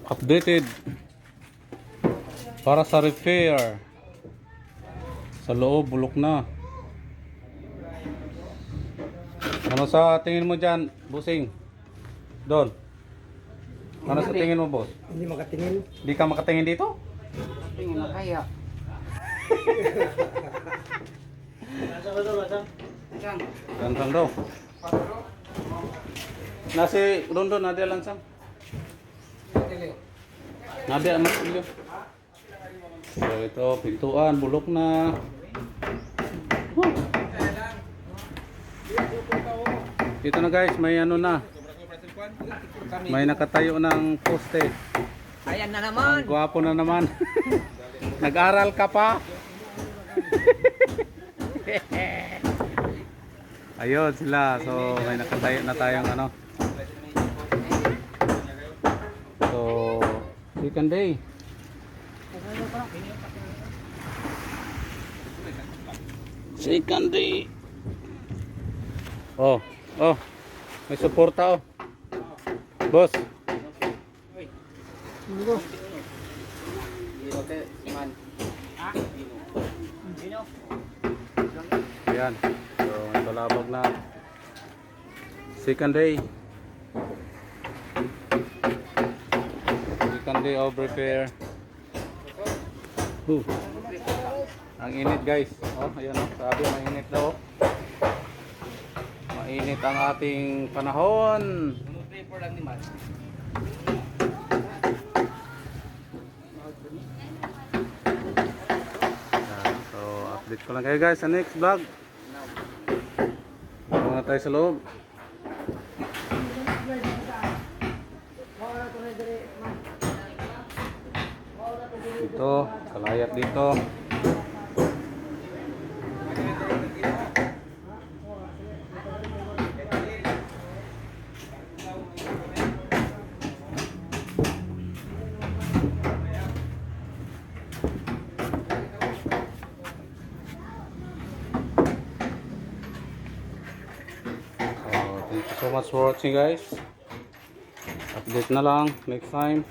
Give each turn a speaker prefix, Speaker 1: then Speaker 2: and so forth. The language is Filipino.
Speaker 1: Updated para sa repair. Sa loob, bulok na. Ano sa tingin mo dyan, Busing? Don? Ano sa tingin mo, boss?
Speaker 2: Hindi makatingin.
Speaker 1: Di ka makatingin dito?
Speaker 3: Tingin na kaya.
Speaker 1: Lansang daw. Nasi Rondon, nadia lansang. Nadia mas ilyo. So ito, pintuan, bulok na. Ito na guys, may ano na. May nakatayo ng poste.
Speaker 3: Ayan na naman.
Speaker 1: Ang gwapo na naman. Nag-aral ka pa? Ayun sila. So may nakatayo na tayong ano. So second day. Second day. Oh, oh. May suporta oh. Boss. Ayan. So, may balabag na. Second day. Second day of repair. Ang init guys. Oh, ayan oh. Sabi mainit daw. Mainit ang ating panahon. So, update ko lang kayo guys sa next vlog. Muna tayo sa loob. Dito, kalayat dito. Thank you so much for watching guys. Update na lang next time.